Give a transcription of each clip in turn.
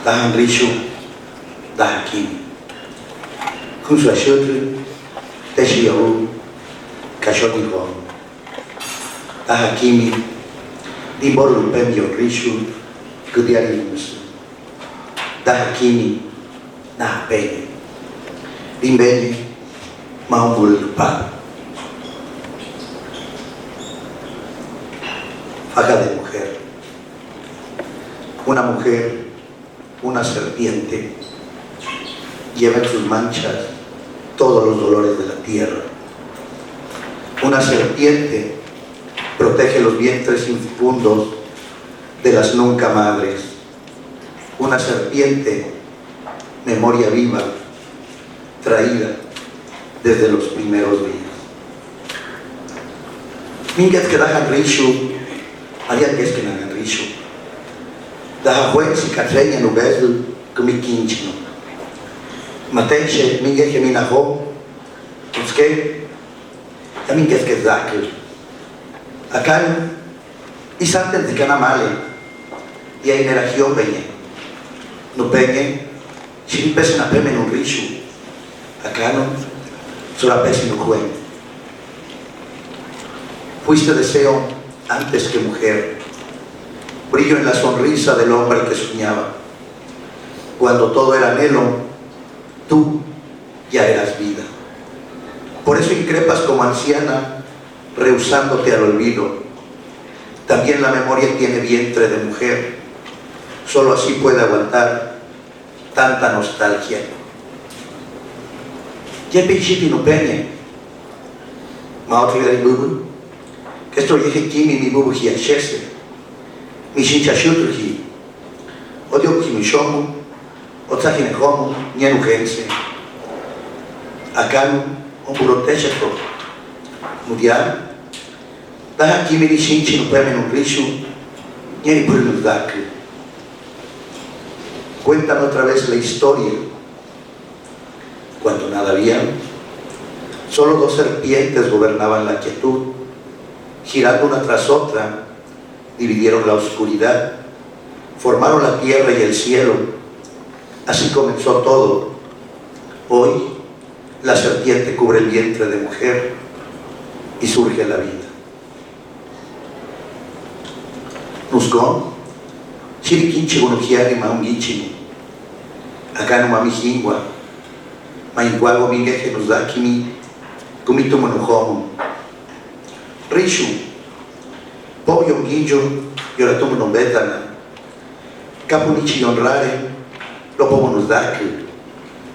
dahan rishu dahan kimi kunsu ashotru teshi yahu kashoni hon dahan kimi dimboru pemio rishu kudiari musu dahan kimi nah pene dimbene maumbul pa faja de mujer. Una mujer, una serpiente, lleva en sus manchas todos los dolores de la tierra. Una serpiente protege los vientres infecundos de las nunca madres. Una serpiente, memoria viva, traída desde los primeros días. Minget que dajan rishu, había que nagan rishu. Dahan juez y catreña no bezel kumi kinchino. Matenche minget que minaho, uske, ya minget que zakl. Acá, y santen de canamale, y hay energía peñe. No peñe, si pesen a peme en un rishu. Acá no, solo pesen no juez. Fuiste deseo antes que mujer, brillo en la sonrisa del hombre que soñaba. Cuando todo era anhelo, tú ya eras vida. Por eso increpas como anciana, rehusándote al olvido. También la memoria tiene vientre de mujer, solo así puede aguantar tanta nostalgia. Ya pinchiti no peñe, maotri bubu, que esto yeje kimi mi bubu hiachese, mi shincha shutuji, odio kimi shomu, otzahine homu, nienu gense, akanu, burotecheto, mudial, daha kimi ni shinchi no pemen un rishu, nieni purnu dakri. Cuéntame otra vez la historia. Cuando nada había, solo dos serpientes gobernaban la quietud, girando una tras otra, dividieron la oscuridad, formaron la tierra y el cielo. Así comenzó todo. Hoy, la serpiente cubre el vientre de mujer y surge la vida. Nusco, chiriquinchi gunujiari maungichi, acá no mami jingua, mainguago mingeje nos da kimi, kumito monojomo. Rishu, pollo guillo, yoratomo no betana, capunichi honrare, lo pomo nos da que,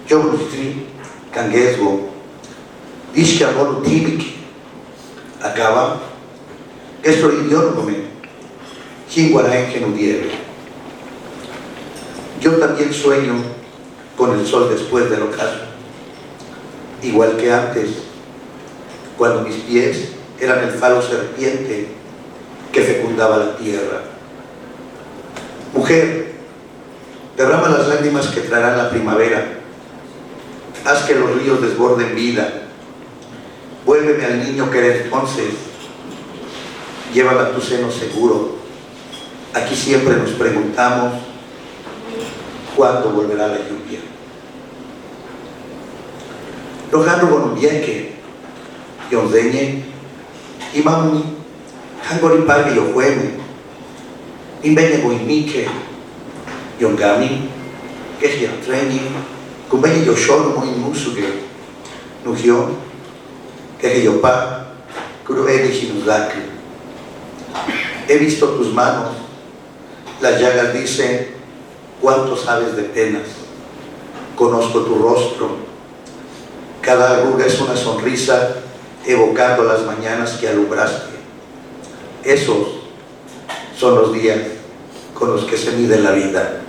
yo nustri, canguesgo, dishke amor tímic, acaba, esto idioma me, jinguara en genudiere. Yo también sueño con el sol después del ocaso, igual que antes, cuando mis pies eran el falo serpiente que fecundaba la tierra. Mujer, derrama las lágrimas que traerán la primavera, haz que los ríos desborden vida, vuélveme al niño que era entonces, llévame a tu seno seguro. Aquí siempre nos preguntamos, ¿cuándo volverá la lluvia? Rojano Bonumbieke, Yondeñe, Imamuni, Hangori Parque Yohueme, Imbeñe Boimique, Yongami, Keji Antreni, Kumbeñe Yoshono Moimusuge, Nugio, Keji Yopa, Kuruede Shinuzaki. He visto tus manos, las llagas dicen, ¿cuánto sabes de penas? Conozco tu rostro. Cada arruga es una sonrisa evocando las mañanas que alumbraste. Esos son los días con los que se mide la vida.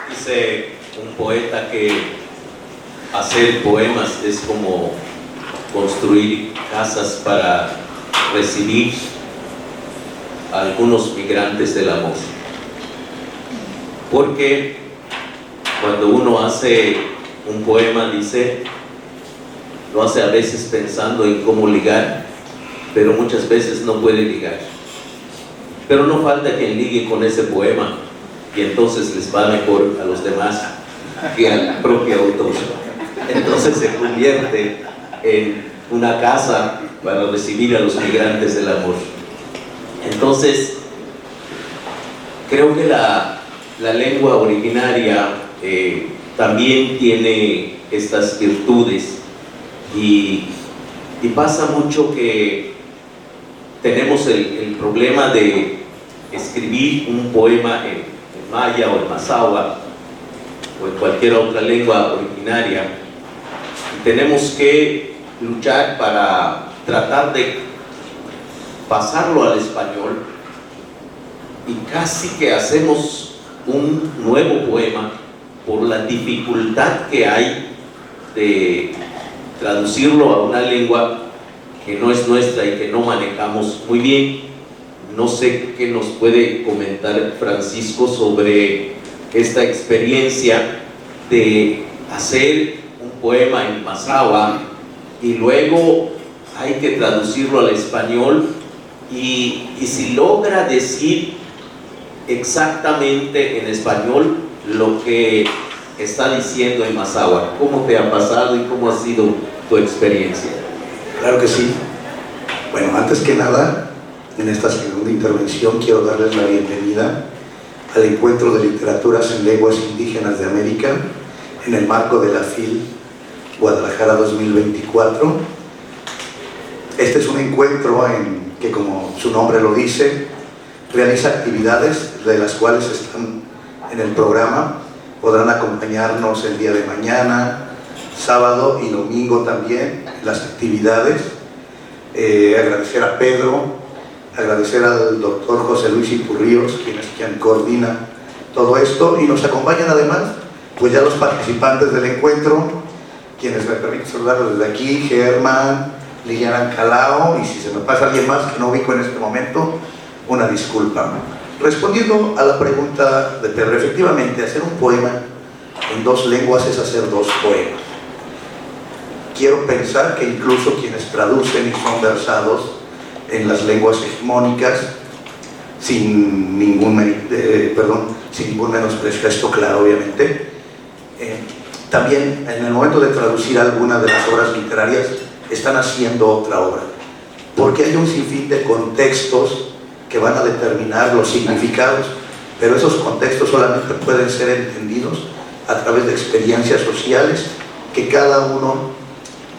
Dice un poeta que hacer poemas es como construir casas para recibir a algunos migrantes del amor. Porque cuando uno hace un poema dice, lo hace a veces pensando en cómo ligar, pero muchas veces no puede ligar. Pero no falta quien ligue con ese poema y entonces les va mejor a los demás que al propio autor. Entonces se convierte en una casa para recibir a los migrantes del amor. Entonces, creo que la lengua originaria también tiene estas virtudes y pasa mucho que tenemos el problema de escribir un poema en maya o en mazahua o en cualquier otra lengua originaria, y tenemos que luchar para tratar de pasarlo al español, y casi que hacemos un nuevo poema por la dificultad que hay de traducirlo a una lengua que no es nuestra y que no manejamos muy bien. No sé qué nos puede comentar Francisco sobre esta experiencia de hacer un poema en mazahua y luego hay que traducirlo al español, y si logra decir exactamente en español lo que está diciendo en mazahua. ¿Cómo te ha pasado y cómo ha sido tu experiencia? Claro que sí. Bueno, antes que nada, en esta segunda intervención quiero darles la bienvenida al Encuentro de Literaturas en Lenguas Indígenas de América en el marco de la FIL Guadalajara 2024. Este es un encuentro que, como su nombre lo dice, realiza actividades de las cuales están en el programa. Podrán acompañarnos el día de mañana, sábado y domingo también en las actividades. Agradecer a Pedro, agradecer al doctor José Luis Ipurríos, quien coordina todo esto, y nos acompañan además pues ya los participantes del encuentro, quienes me permiten saludarlos desde aquí: Germán, Liliana Calao, y si se me pasa alguien más que no ubico en este momento, una disculpa. Respondiendo a la pregunta de Pedro, efectivamente, hacer un poema en dos lenguas es hacer dos poemas. Quiero pensar que incluso quienes traducen y son versados en las lenguas hegemónicas, sin ningún menosprecio, esto claro, obviamente, también en el momento de traducir alguna de las obras literarias están haciendo otra obra, porque hay un sinfín de contextos que van a determinar los significados, pero esos contextos solamente pueden ser entendidos a través de experiencias sociales que cada uno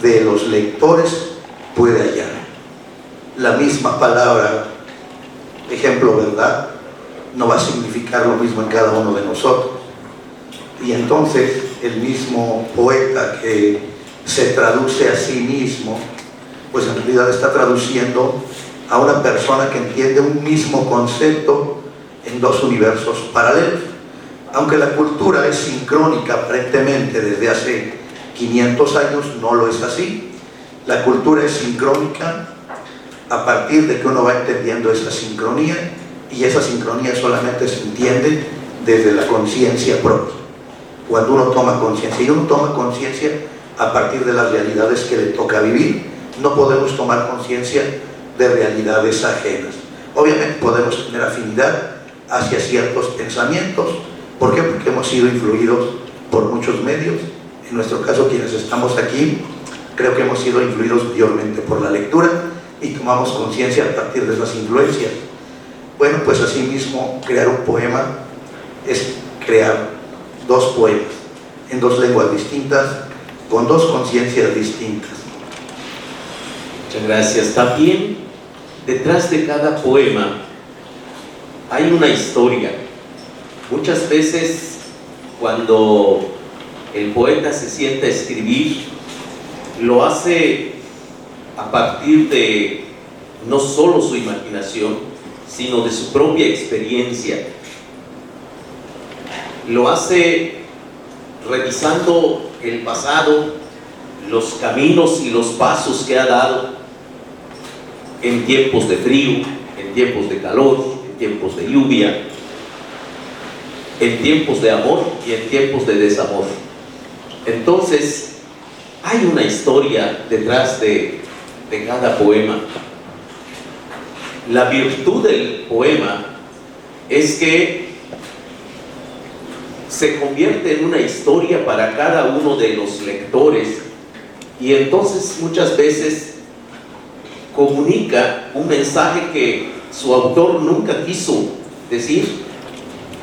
de los lectores puede hallar. La misma palabra, ejemplo, verdad, no va a significar lo mismo en cada uno de nosotros, y entonces el mismo poeta que se traduce a sí mismo, pues en realidad está traduciendo a una persona que entiende un mismo concepto en dos universos paralelos. Aunque la cultura es sincrónica aparentemente desde hace 500 años, no lo es así. La cultura es sincrónica a partir de que uno va entendiendo esa sincronía, y esa sincronía solamente se entiende desde la conciencia propia. Cuando uno toma conciencia, y uno toma conciencia a partir de las realidades que le toca vivir, no podemos tomar conciencia de realidades ajenas. Obviamente podemos tener afinidad hacia ciertos pensamientos. ¿Por qué? Porque hemos sido influidos por muchos medios. En nuestro caso, quienes estamos aquí, creo que hemos sido influidos mayormente por la lectura y tomamos conciencia a partir de esas influencias. Bueno, pues asimismo, crear un poema es crear dos poemas en dos lenguas distintas, con dos conciencias distintas. Muchas gracias. También detrás de cada poema hay una historia. Muchas veces cuando el poeta se sienta a escribir, lo hace a partir de no solo su imaginación, sino de su propia experiencia. Lo hace revisando el pasado, los caminos y los pasos que ha dado en tiempos de frío, en tiempos de calor, en tiempos de lluvia, en tiempos de amor y en tiempos de desamor. Entonces, hay una historia detrás de cada poema. La virtud del poema es que se convierte en una historia para cada uno de los lectores, y entonces muchas veces comunica un mensaje que su autor nunca quiso decir,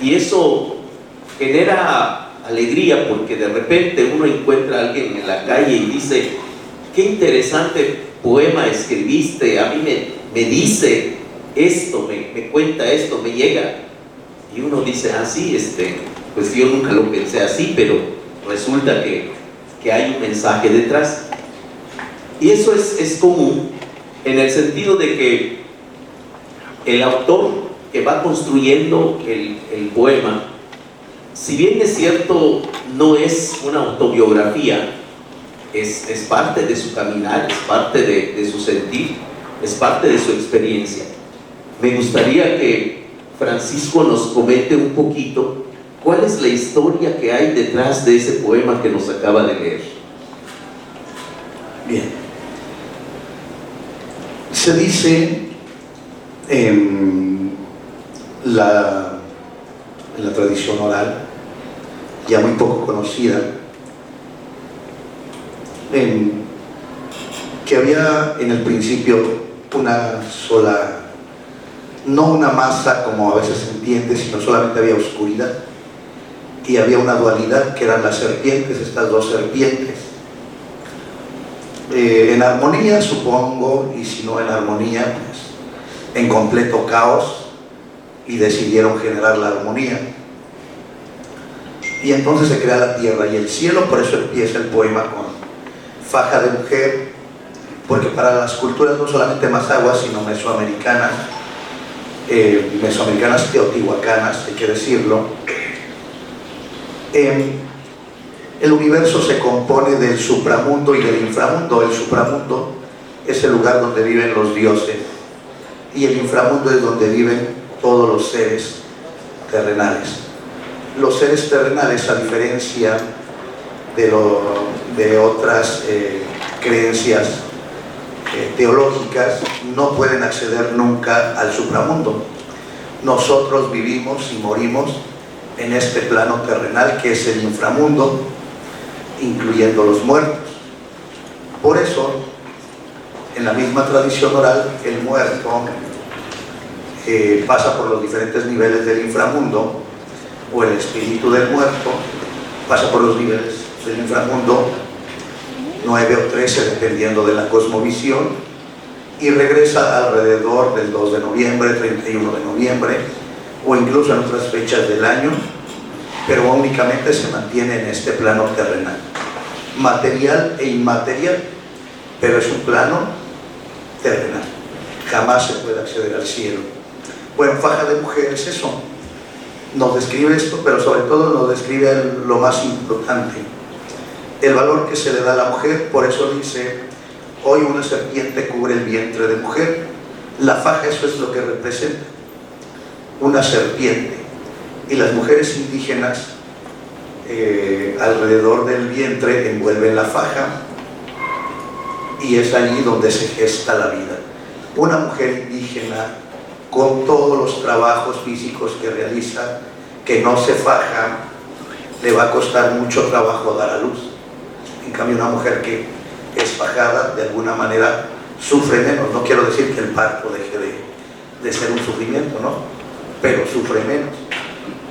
y eso genera alegría, porque de repente uno encuentra a alguien en la calle y dice: qué interesante poema escribiste, a mí me dice esto, me cuenta esto, me llega, y uno dice: ah, sí, pues yo nunca lo pensé así, pero resulta que hay un mensaje detrás. Y eso es común en el sentido de que el autor que va construyendo el poema, si bien es cierto, no es una autobiografía, es parte de su caminar, es parte de su sentir, es parte de su experiencia. Me gustaría que Francisco nos comente un poquito cuál es la historia que hay detrás de ese poema que nos acaba de leer. Bien. Se dice en la tradición oral, ya muy poco conocida, que había en el principio una sola, no una masa como a veces se entiende, sino solamente había oscuridad, y había una dualidad que eran las serpientes, estas dos serpientes, en armonía, supongo, y si no en armonía, pues en completo caos, y decidieron generar la armonía, y entonces se crea la tierra y el cielo. Por eso empieza el poema con faja de mujer, porque para las culturas no solamente mazahuas, sino mesoamericanas, teotihuacanas, hay que decirlo, el universo se compone del supramundo y del inframundo. El supramundo es el lugar donde viven los dioses, y el inframundo es donde viven todos los seres terrenales. Los seres terrenales, a diferencia de otras creencias teológicas, no pueden acceder nunca al supramundo. Nosotros vivimos y morimos en este plano terrenal que es el inframundo, incluyendo los muertos. Por eso, en la misma tradición oral, el muerto pasa por los diferentes niveles del inframundo, o el espíritu del muerto pasa por los niveles del inframundo 9 o 13, dependiendo de la cosmovisión, y regresa alrededor del 2 de noviembre, 31 de noviembre, o incluso en otras fechas del año, pero únicamente se mantiene en este plano terrenal, material e inmaterial, pero es un plano terrenal. Jamás se puede acceder al cielo. Bueno, faja de mujer es eso. Nos describe esto, pero sobre todo nos describe lo más importante, el valor que se le da a la mujer. Por eso dice: hoy una serpiente cubre el vientre de mujer. La faja, eso es lo que representa, una serpiente, y las mujeres indígenas alrededor del vientre envuelven la faja, y es allí donde se gesta la vida. Una mujer indígena, con todos los trabajos físicos que realiza, que no se faja, le va a costar mucho trabajo dar a luz. En cambio, una mujer que es fajada, de alguna manera sufre menos. No quiero decir que el parto deje de ser un sufrimiento, ¿no? Pero sufre menos.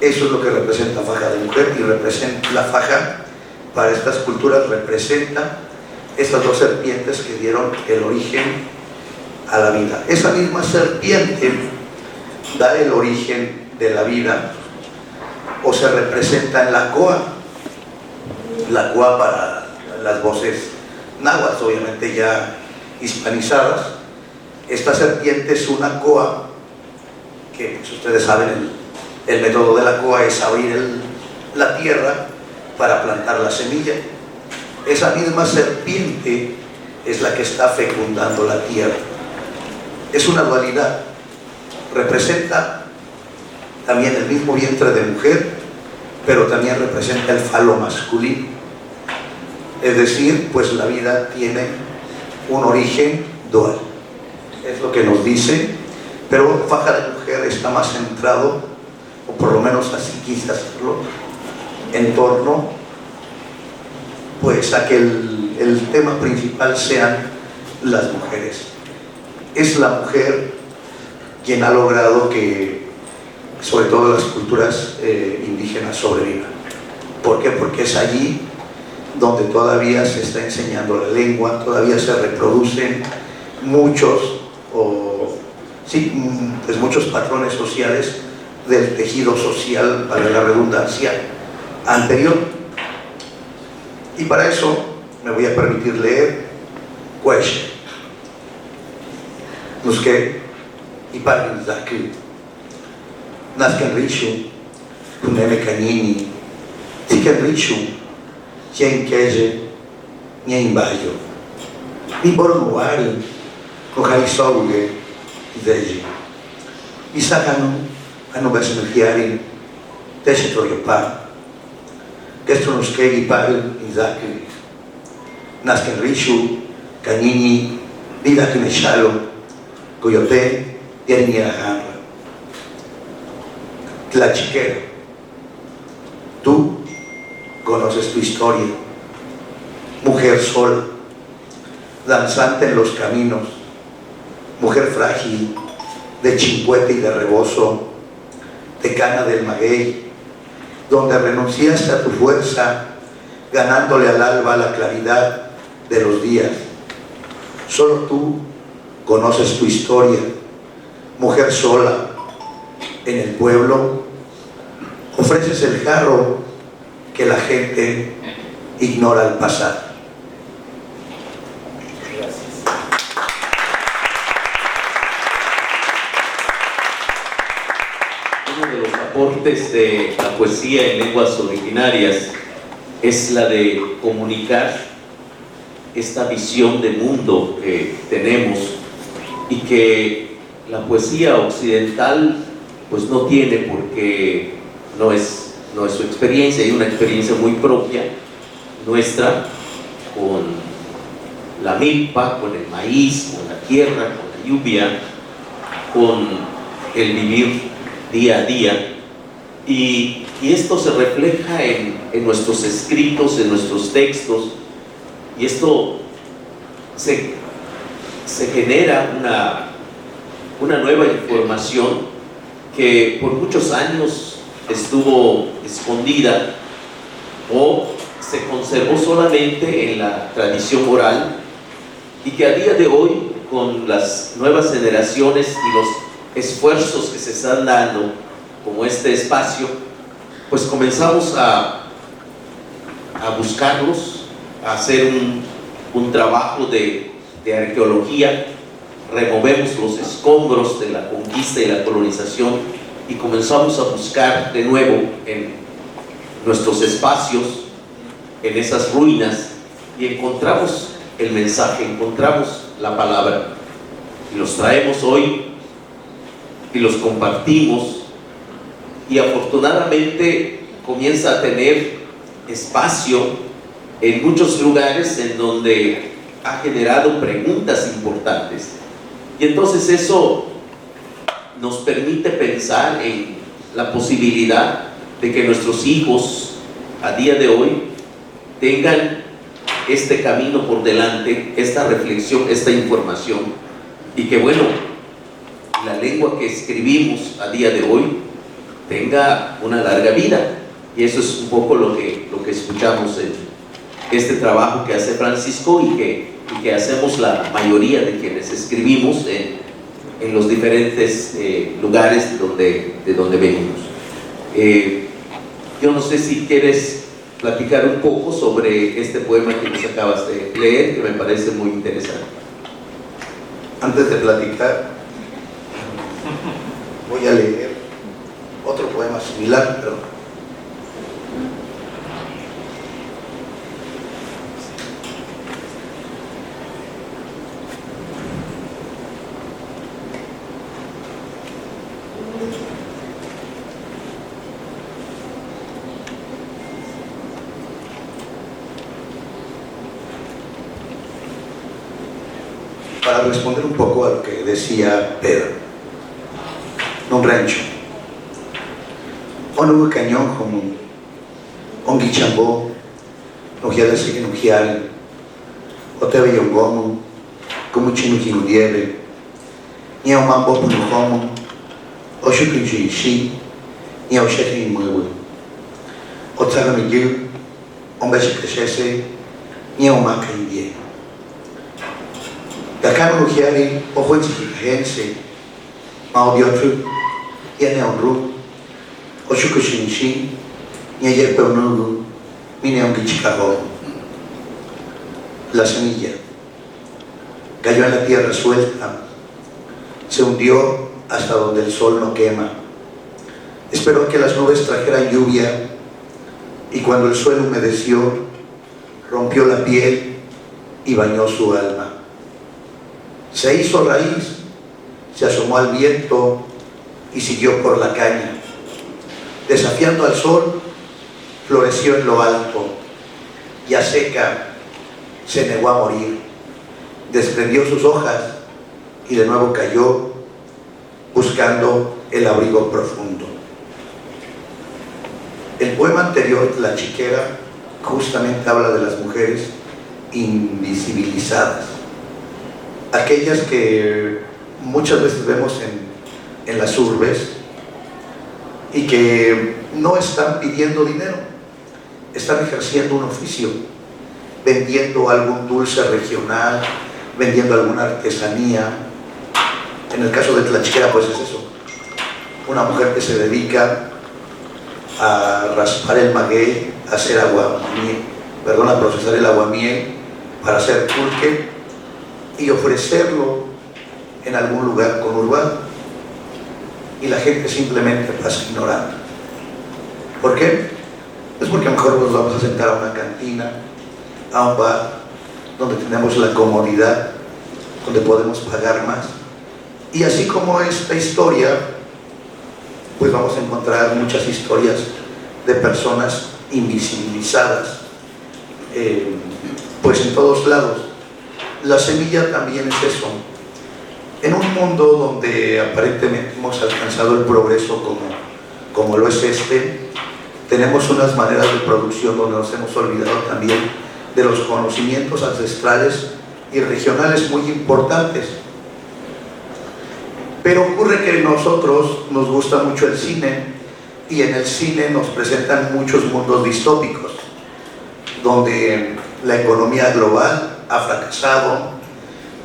Eso es lo que representa faja de mujer, y representa la faja para estas culturas, representa estas dos serpientes que dieron el origen a la vida. Esa misma serpiente da el origen de la vida, o se representa en la coa para las voces náhuatl, obviamente ya hispanizadas. Esta serpiente es una coa que, pues, ustedes saben, el método de la coa es abrir la tierra para plantar la semilla. Esa misma serpiente es la que está fecundando la tierra. Es una dualidad. Representa también el mismo vientre de mujer, pero también representa el falo masculino. Es decir, pues la vida tiene un origen dual. Es lo que nos dice, pero Faja de Mujer está más centrado, o por lo menos así quise hacerlo, en torno pues a que el tema principal sean las mujeres. Es la mujer quien ha logrado que sobre todo las culturas indígenas sobrevivan. ¿Por qué? Porque es allí donde todavía se está enseñando la lengua, todavía se reproducen muchos muchos patrones sociales del tejido social, para la redundancia, anterior. Y para eso me voy a permitir leer Cueche. Nos que y para Zaki Nazcan Richu, Kuneme Canini, Tiken Richu, Quien Queje, Nien Bayo, Ni Boronuari, Kohai Souge, Zeji, Isakano, Anobesenukiari, Tesetoyopa, Gestronuskegi Pal, Izaki, Nazcan Richu, Canini, Vida Kineshalo, Coyote, Yerniajanra. Tlachiquera, tú conoces tu historia, mujer sola, danzante en los caminos, mujer frágil, de Chimpuete y de Rebozo, decana del Maguey, donde renunciaste a tu fuerza, ganándole al alba la claridad de los días. Solo tú conoces tu historia, mujer sola, en el pueblo, ofreces el jarro que la gente ignora al pasar. Gracias. Uno de los aportes de la poesía en lenguas originarias es la de comunicar esta visión de mundo que tenemos y que la poesía occidental pues no tiene, porque no es su experiencia, hay una experiencia muy propia nuestra con la milpa, con el maíz, con la tierra, con la lluvia, con el vivir día a día, y esto se refleja en nuestros escritos, en nuestros textos, y esto se genera una nueva información que por muchos años estuvo escondida o se conservó solamente en la tradición oral, y que a día de hoy, con las nuevas generaciones y los esfuerzos que se están dando como este espacio, pues comenzamos a buscarlos, a hacer un trabajo de arqueología. Removemos los escombros de la conquista y la colonización y comenzamos a buscar de nuevo en nuestros espacios, en esas ruinas, y encontramos el mensaje, encontramos la palabra, y los traemos hoy y los compartimos, y afortunadamente comienza a tener espacio en muchos lugares en donde ha generado preguntas importantes. Y entonces eso nos permite pensar en la posibilidad de que nuestros hijos a día de hoy tengan este camino por delante, esta reflexión, esta información, y que bueno, la lengua que escribimos a día de hoy tenga una larga vida. Y eso es un poco lo que escuchamos en este trabajo que hace Francisco y que hacemos la mayoría de quienes escribimos en los diferentes lugares de donde venimos. Yo no sé si quieres platicar un poco sobre este poema que nos acabas de leer, que me parece muy interesante. Antes de platicar, voy a leer otro poema similar, pero para responder un poco a lo que decía Pedro. Num rancho, onde cañón como un guichambó, no giada sigue no gial, o te veía un gomo, como chino que no nieve, ni a un mambo por no gomo, o chukin chi, ni a un cheque ni muevo, o tsaga mi yu, un beche crechese, ni a un maca indie. Da cano no giali, o fue chiquijense, ma o diotru, y a neonru, o chukushin, ni ayer peunugu, ni neon guichicajo. La semilla cayó en la tierra suelta, se hundió hasta donde el sol no quema. Esperó que las nubes trajeran lluvia y cuando el suelo humedeció, rompió la piel y bañó su alma. Se hizo raíz, se asomó al viento y siguió por la caña. Desafiando al sol, floreció en lo alto, ya seca, se negó a morir, desprendió sus hojas y de nuevo cayó buscando el abrigo profundo. El poema anterior, La Chiquera, justamente habla de las mujeres invisibilizadas, aquellas que muchas veces vemos en las urbes y que no están pidiendo dinero, están ejerciendo un oficio, vendiendo algún dulce regional, vendiendo alguna artesanía. En el caso de Tlachiquera, pues es eso, una mujer que se dedica a raspar el maguey, a hacer a procesar el aguamiel para hacer pulque y ofrecerlo en algún lugar conurbano. Y la gente simplemente pasa ignorando. ¿Por qué? Pues porque a lo mejor nos vamos a sentar a una cantina, a un bar, donde tenemos la comodidad, donde podemos pagar más. Y así como esta historia, pues vamos a encontrar muchas historias de personas invisibilizadas, pues en todos lados. La semilla también es eso. En un mundo donde aparentemente hemos alcanzado el progreso como lo es tenemos unas maneras de producción donde nos hemos olvidado también de los conocimientos ancestrales y regionales muy importantes. Pero ocurre que a nosotros nos gusta mucho el cine y en el cine nos presentan muchos mundos distópicos donde la economía global ha fracasado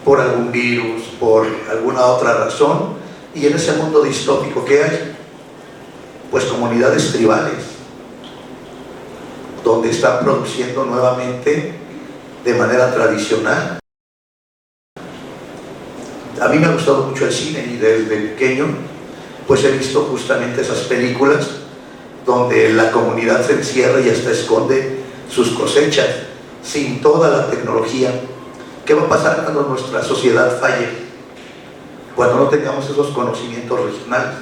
por algún virus, por alguna otra razón, y en ese mundo distópico ¿qué hay? Pues comunidades tribales donde están produciendo nuevamente de manera tradicional. A mí me ha gustado mucho el cine y desde pequeño pues he visto justamente esas películas donde la comunidad se encierra y hasta esconde sus cosechas sin toda la tecnología. ¿Qué va a pasar cuando nuestra sociedad falle? Cuando no tengamos esos conocimientos regionales.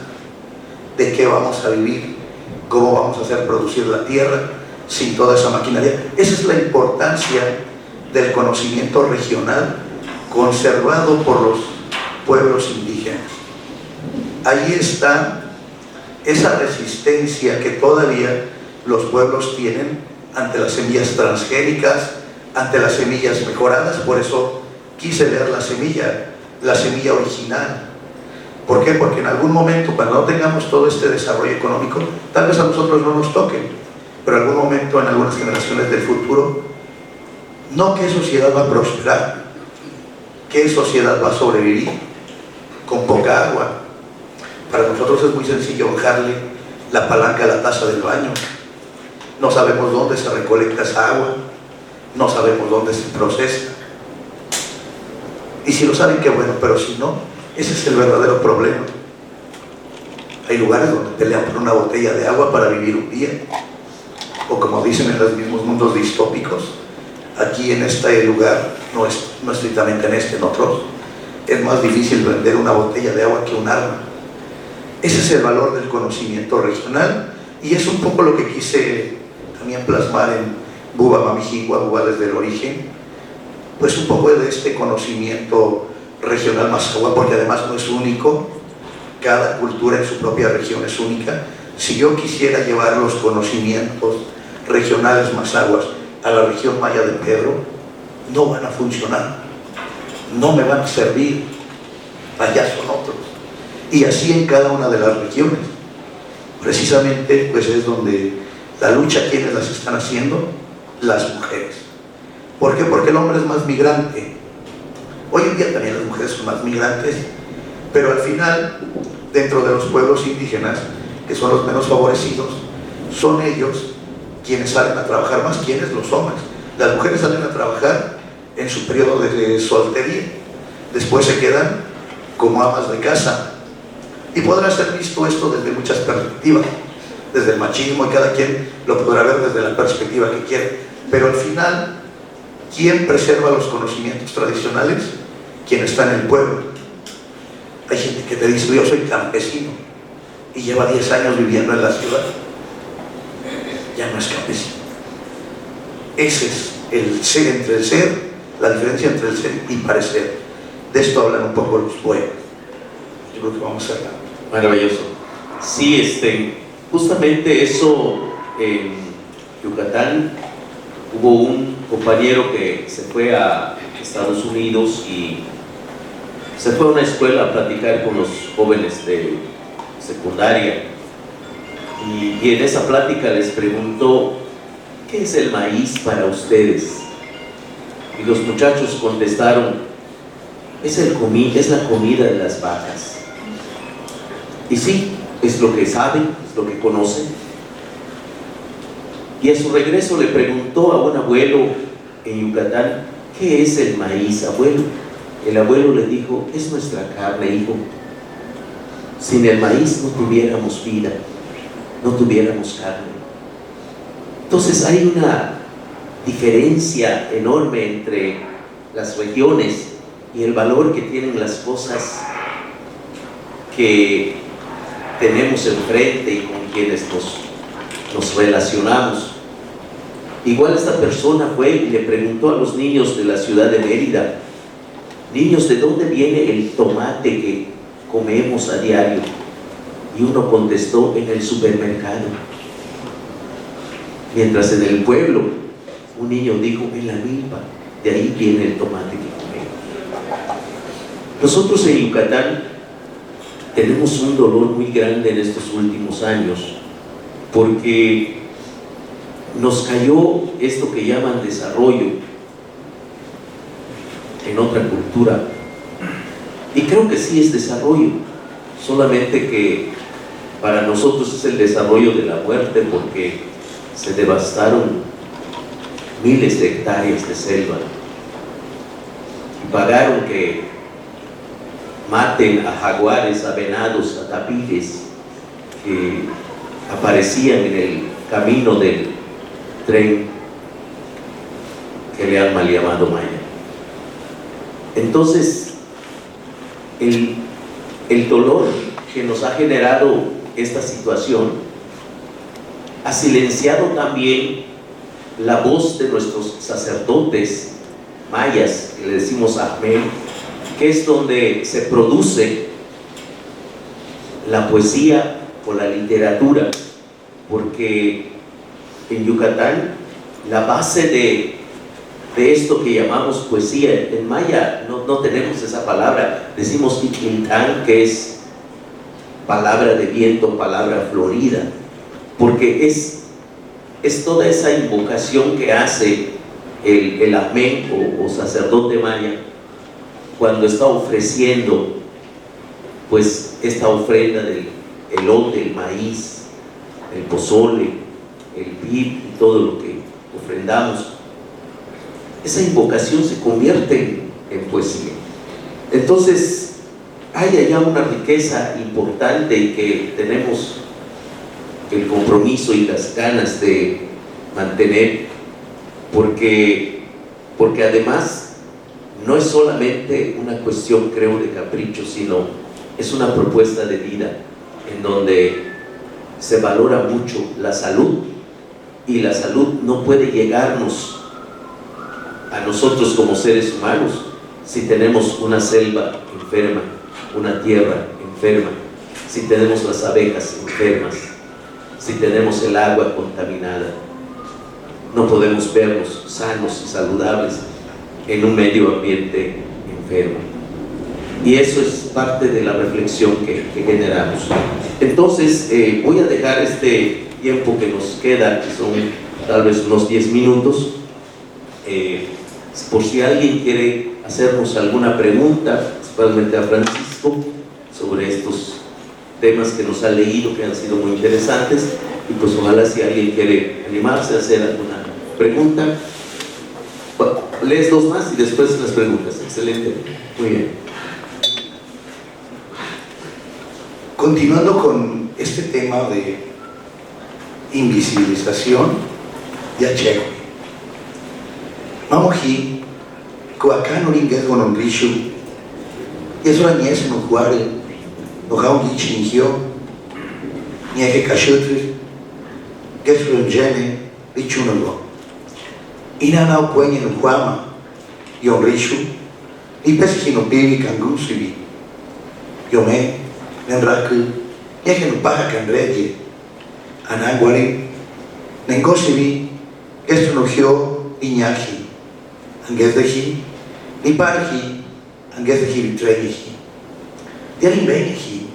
¿De qué vamos a vivir? ¿Cómo vamos a hacer producir la tierra sin toda esa maquinaria? Esa es la importancia del conocimiento regional conservado por los pueblos indígenas. Ahí está esa resistencia que todavía los pueblos tienen ante las semillas transgénicas, ante las semillas mejoradas. Por eso quise leer la semilla original. ¿Por qué? Porque en algún momento, cuando no tengamos todo este desarrollo económico, tal vez a nosotros no nos toque, pero en algún momento, en algunas generaciones del futuro, no qué sociedad va a prosperar, qué sociedad va a sobrevivir con poca agua. Para nosotros es muy sencillo bajarle la palanca a la taza del baño. No sabemos dónde se recolecta esa agua, no sabemos dónde se procesa. Y si lo saben, qué bueno, pero si no, ese es el verdadero problema. Hay lugares donde pelean por una botella de agua para vivir un día, o como dicen en los mismos mundos distópicos, aquí en este lugar, no estrictamente en otros, es más difícil vender una botella de agua que un arma. Ese es el valor del conocimiento regional y es un poco lo que quise también plasmar en Buba Mamijingua, Buba desde el origen, pues un poco de este conocimiento regional Mazahua, porque además no es único, cada cultura en su propia región es única. Si yo quisiera llevar los conocimientos regionales mazahuas a la región maya de Pedro, no van a funcionar, no me van a servir, allá son otros. Y así en cada una de las regiones. Precisamente pues es donde la lucha, ¿quiénes las están haciendo? Las mujeres. ¿Por qué? Porque el hombre es más migrante. Hoy en día también las mujeres son más migrantes, pero al final, dentro de los pueblos indígenas, que son los menos favorecidos, son ellos quienes salen a trabajar más. ¿Quiénes? Los hombres. Las mujeres salen a trabajar en su periodo de soltería, después se quedan como amas de casa. Y podrá ser visto esto desde muchas perspectivas, desde el machismo, y cada quien lo podrá ver desde la perspectiva que quiere, pero al final, ¿quién preserva los conocimientos tradicionales? Quien está en el pueblo. Hay gente que te dice: yo soy campesino, y lleva 10 años viviendo en la ciudad, ya no es campesino. Ese es el ser entre el ser, la diferencia entre el ser y parecer. De esto hablan un poco los poemas. Yo creo que vamos a hablar. Maravilloso. Sí, justamente eso en Yucatán. Hubo un compañero que se fue a Estados Unidos y se fue a una escuela a platicar con los jóvenes de secundaria, y en esa plática les preguntó: ¿qué es el maíz para ustedes? Y los muchachos contestaron: es la comida de las vacas. Y sí, es lo que saben, es lo que conocen. Y a su regreso le preguntó a un abuelo en Yucatán: ¿qué es el maíz, abuelo? El abuelo le dijo: es nuestra carne, hijo. Sin el maíz no tuviéramos vida, no tuviéramos carne. Entonces hay una diferencia enorme entre las regiones y el valor que tienen las cosas que tenemos enfrente y con quienes nos relacionamos. Igual esta persona fue y le preguntó a los niños de la ciudad de Mérida: niños, ¿de dónde viene el tomate que comemos a diario? Y uno contestó: en el supermercado. Mientras en el pueblo un niño dijo: en la milpa, de ahí viene el tomate que comemos. Nosotros en Yucatán tenemos un dolor muy grande en estos últimos años, porque nos cayó esto que llaman desarrollo en otra cultura, y creo que sí es desarrollo, solamente que para nosotros es el desarrollo de la muerte, porque se devastaron miles de hectáreas de selva y pagaron que maten a jaguares, a venados, a tapiles que aparecían en el camino del tren que le han mal llamado Maya. Entonces, el dolor que nos ha generado esta situación ha silenciado también la voz de nuestros sacerdotes mayas, que le decimos Ahmed, que es donde se produce la poesía o la literatura, porque en Yucatán la base de esto que llamamos poesía, en maya no tenemos esa palabra, decimos Iquintán, que es palabra de viento, palabra florida, porque es toda esa invocación que hace el Ahmed o sacerdote maya cuando está ofreciendo pues esta ofrenda del elote, el maíz, el pozole, el pib y todo lo que ofrendamos. Esa invocación se convierte en poesía. Entonces hay allá una riqueza importante y que tenemos el compromiso y las ganas de mantener, porque además no es solamente una cuestión, creo, de capricho, sino es una propuesta de vida en donde se valora mucho la salud, y la salud no puede llegarnos a nosotros como seres humanos si tenemos una selva enferma, una tierra enferma, si tenemos las abejas enfermas, si tenemos el agua contaminada. No podemos vernos sanos y saludables en un medio ambiente enfermo. Y eso es parte de la reflexión que generamos. Entonces, voy a dejar este tiempo que nos queda, que son tal vez unos 10 minutos, por si alguien quiere hacernos alguna pregunta, principalmente a Francisco, sobre estos temas que nos ha leído, que han sido muy interesantes, y pues ojalá si alguien quiere animarse a hacer alguna pregunta. Bueno, lees dos más y después las preguntas. Excelente, muy bien. Continuando con este tema de invisibilización, ya checo. Vamos aquí, coacá no ringues con un rishu, y eso la niese no juare, no jaun gichinigio, ni eje cachutri, que es un gene, bichunugo. Y nana o pueñe no juama, y un rishu, y pese que no pibi cangusibi, yo me, nenraku, y eje no paja canreye, anaguari, nengosibi, que esto no gio, iñaji. Angezehi, ni parhi, angezehi vitrehi. Dialim benehi,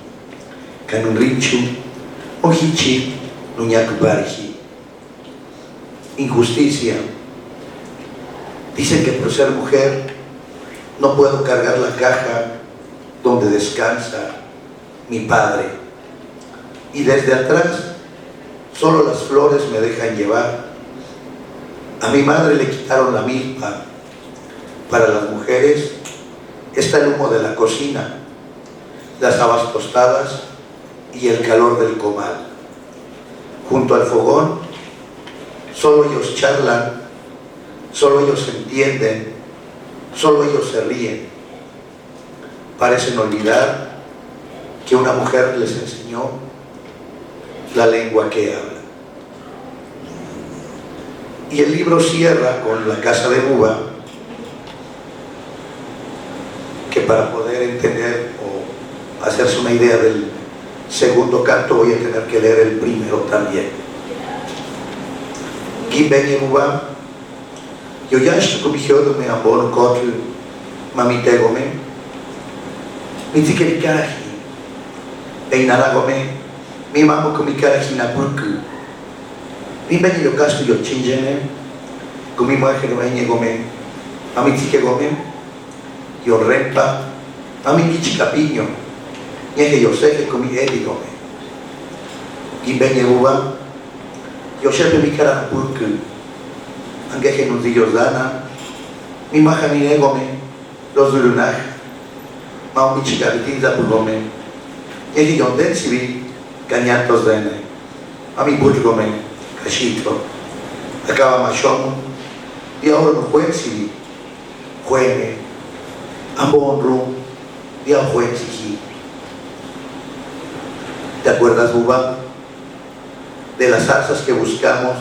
canun richu, ohichi, nuñaku parhi. Injusticia. Dicen que por ser mujer no puedo cargar la caja donde descansa mi padre. Y desde atrás solo las flores me dejan llevar. A mi madre le quitaron la milpa. Para las mujeres está el humo de la cocina, las habas tostadas y el calor del comal. Junto al fogón, solo ellos charlan, solo ellos entienden, solo ellos se ríen. Parecen olvidar que una mujer les enseñó la lengua que habla. Y el libro cierra con La casa de Buba, que para poder entender o hacerse una idea del segundo canto voy a tener que leer el primero también. Gimbenye Buba, yo ya estoy comisionado me abono contra mamitegome, mi tikerikaraji, einaragome, mi mamo komikaraji na burku. Gimbenye yo casto yo chinjene, comi muaje no enye gome, mami tike gome, yo rempa, mami gichi capiño, nieje yo seje con mi edigome. Gimbenye Buba, yo shepe mi cara purku, angeje nudillos dana, mi maja mi negome, los durunaj, mao mi chicabitinza purgome, nieje yo densibi, cañatos dene, mami purgome, cachito, acaba machomo, y ahora no juencibi, jueme, ambonru, y a juencibi. ¿Te acuerdas, Buba, de las zarzas que buscamos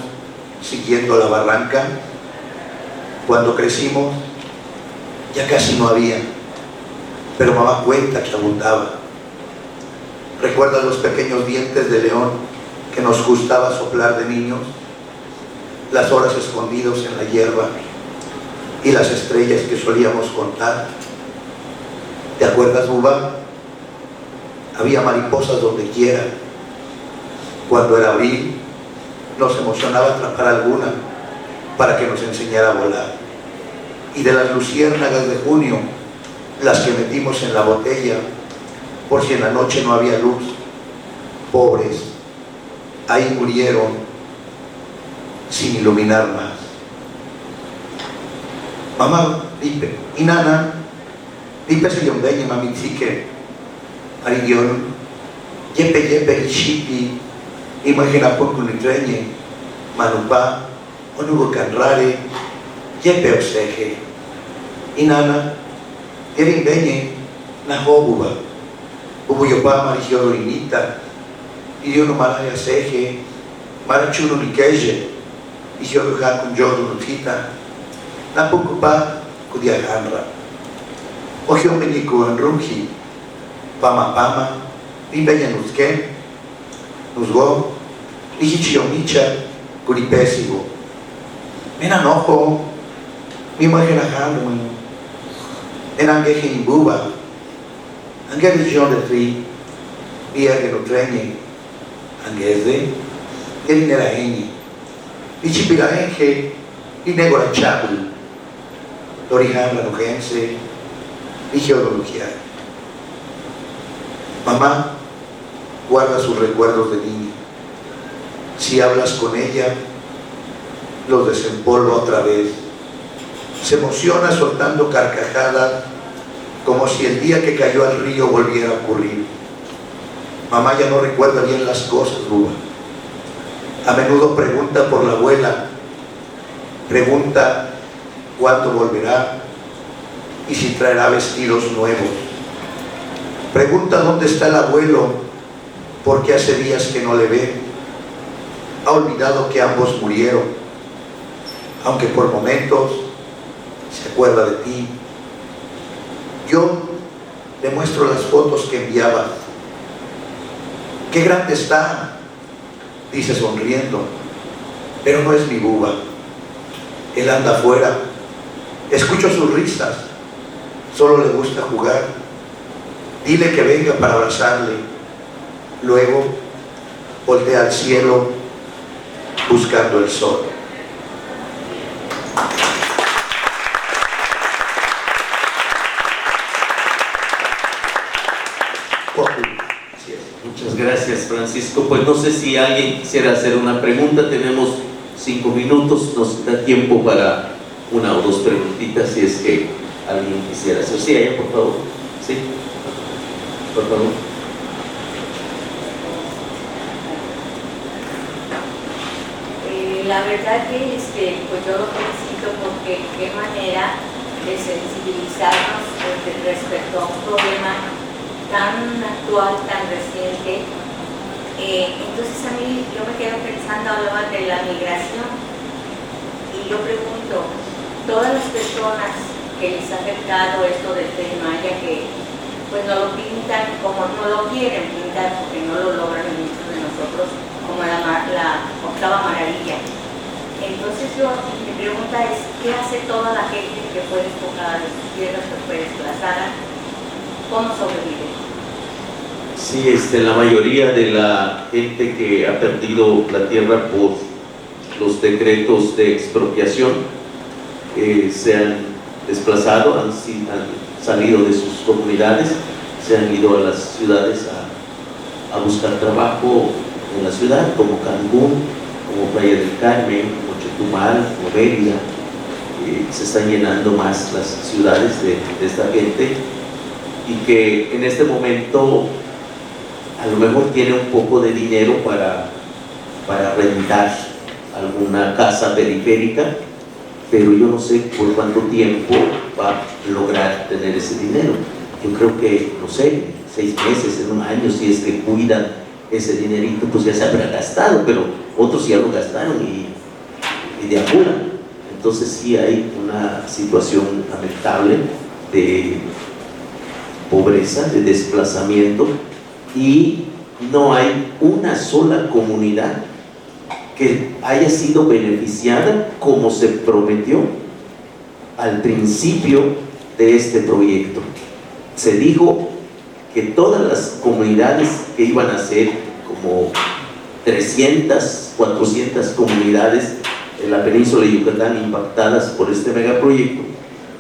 siguiendo la barranca? Cuando crecimos ya casi no había, pero mamá cuenta que abundaba. ¿Recuerdas los pequeños dientes de león que nos gustaba soplar de niños? Las horas escondidos en la hierba y las estrellas que solíamos contar. ¿Te acuerdas, Buba? Había mariposas donde quiera. Cuando era abril, nos emocionaba atrapar alguna para que nos enseñara a volar. Y de las luciérnagas de junio, las que metimos en la botella, por si en la noche no había luz, pobres, ahí murieron sin iluminar más. Mamá, dipe, y nana, dipe se yombeñe mami tzike, arigion, yepe yepe shipi, imagina poco nitreñe, manupa, onugo canrare, yepe oseje, y nana, yerin beñe, nahobuba, ubu yopa marigio rinita, y yo no maraya seje, marachuno ni keje, y yo con yodo nutita, na poco pa kudiajanra. Ojo México en Runji, Pama Pama, Imbeña Nuzque, Nuzgo, Ichichiomicha, Curipésigo. Menan ojo, mi imagen a Halloween, en Angeje Imbuba, Angeli John de Tri, Vía que no treñe, Angeze, Gelinera Eñi, Ichipiraenje, y Negora Chabul, Lorijan la Nujense, y Geología. Mamá guarda sus recuerdos de niña. Si hablas con ella, los desempolva otra vez. Se emociona soltando carcajadas como si el día que cayó al río volviera a ocurrir. Mamá ya no recuerda bien las cosas, Ruba. A menudo pregunta por la abuela, pregunta cuándo volverá y si traerá vestidos nuevos. Pregunta dónde está el abuelo, porque hace días que no le ve. Ha olvidado que ambos murieron, aunque por momentos se acuerda de ti. Yo le muestro las fotos que enviaba. ¡Qué grande está!, dice sonriendo, pero no es mi Buba. Él anda afuera. Escucho sus risas. Solo le gusta jugar. Dile que venga para abrazarle. Luego voltea al cielo buscando el sol. Muchas gracias, Francisco. Pues no sé si alguien quisiera hacer una pregunta. Tenemos 5 minutos, nos da tiempo para una o dos preguntitas si es que alguien quisiera hacer. Sí, allá, por favor. Sí, por favor. La verdad que pues yo lo felicito porque qué manera de sensibilizarnos respecto a un problema tan actual, tan reciente. Entonces a mí yo me quedo pensando, hablaba de la migración y yo pregunto, todas las personas que les ha afectado esto del Tren Maya, que pues no lo pintan como no lo quieren pintar porque no lo logran muchos de nosotros como la octava maravilla. Entonces mi pregunta es, ¿qué hace toda la gente que fue despojada de sus tierras, que fue desplazada? ¿Cómo sobrevive? Sí, la mayoría de la gente que ha perdido la tierra por los decretos de expropiación se han desplazado, han salido de sus comunidades, se han ido a las ciudades a buscar trabajo en la ciudad, como Cancún, como Playa del Carmen, como Chetumal, como Mérida. Se están llenando más las ciudades de esta gente, y que en este momento a lo mejor tiene un poco de dinero para rentar alguna casa periférica, pero yo no sé por cuánto tiempo va a lograr tener ese dinero. Yo creo que, no sé, 6 meses, en un año, si es que cuidan ese dinerito, pues ya se habrá gastado, pero otros ya lo gastaron y de apura. Entonces sí hay una situación lamentable de pobreza, de desplazamiento, y no hay una sola comunidad que haya sido beneficiada como se prometió al principio de este proyecto. Se dijo que todas las comunidades que iban a ser como 300, 400 comunidades en la península de Yucatán impactadas por este megaproyecto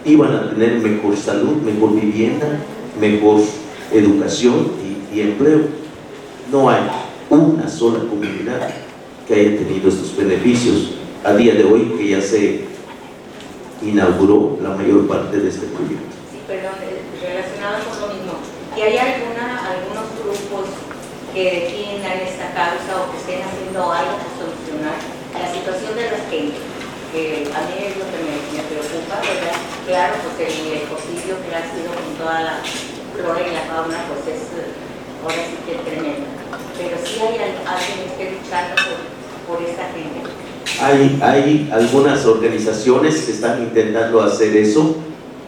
iban a tener mejor salud, mejor vivienda, mejor educación y empleo. No hay una sola comunidad que haya tenido estos beneficios a día de hoy, que ya se inauguró la mayor parte de este proyecto. Sí, perdón, relacionado con lo mismo. ¿Y hay algunos grupos que defiendan esta causa o que estén haciendo algo para solucionar la situación de las gentes? Que a mí es lo que me preocupa, ¿verdad? Claro, pues el ecocidio que ha sido con toda la flora y la fauna, pues es ahora sí que tremendo. Pero sí hay alguien que esté luchando por esta gente. Hay algunas organizaciones que están intentando hacer eso,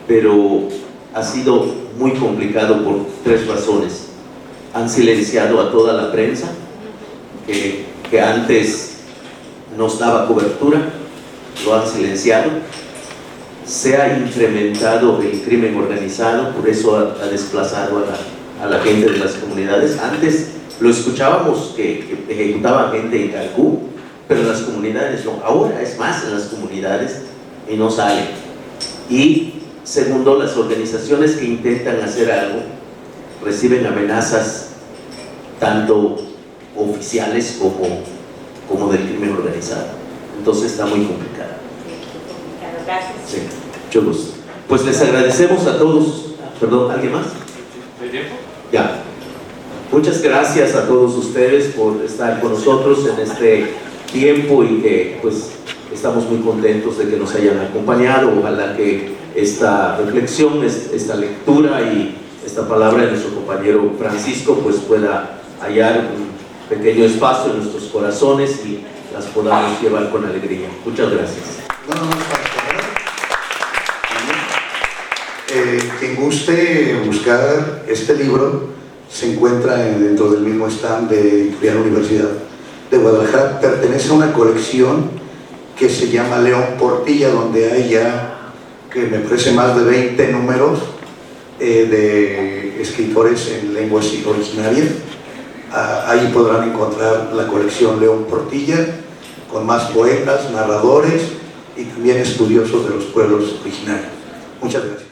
pero ha sido muy complicado por 3 razones. Han silenciado a toda la prensa, que antes nos daba cobertura, lo han silenciado. Se ha incrementado el crimen organizado, por eso ha desplazado a la gente de las comunidades. Antes lo escuchábamos que ejecutaban gente en Calcú, pero en las comunidades no. Ahora es más en las comunidades y no sale. Y segundo, las organizaciones que intentan hacer algo reciben amenazas tanto oficiales como del crimen organizado. Entonces está muy complicado. Gracias. Sí, mucho gusto. Pues les agradecemos a todos. Perdón, ¿alguien más? ¿Hay tiempo? Ya. Muchas gracias a todos ustedes por estar con nosotros en este tiempo y que pues estamos muy contentos de que nos hayan acompañado. Ojalá que esta reflexión, esta lectura y esta palabra de nuestro compañero Francisco pues pueda hallar un pequeño espacio en nuestros corazones y las podamos llevar con alegría. Muchas gracias. Quien guste buscar este libro se encuentra dentro del mismo stand de la Universidad de Guadalajara. Pertenece a una colección que se llama León Portilla, donde hay ya, que me parece, más de 20 números de escritores en lenguas originarias. Ahí podrán encontrar la colección León Portilla, con más poetas, narradores y también estudiosos de los pueblos originarios. Muchas gracias.